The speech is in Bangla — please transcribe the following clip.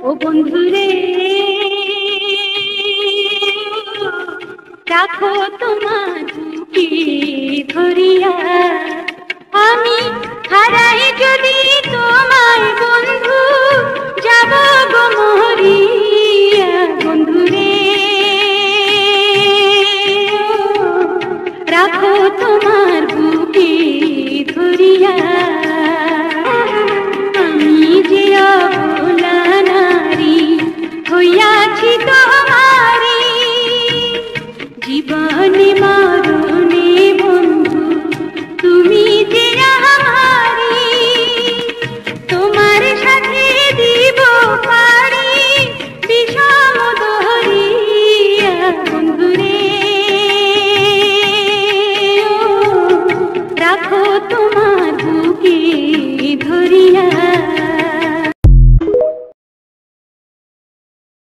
ও বন্ধুরে, রাখো তোমার বুকে ধরিয়া, আমি হারাই যদি তোমায় বন্ধু, যাব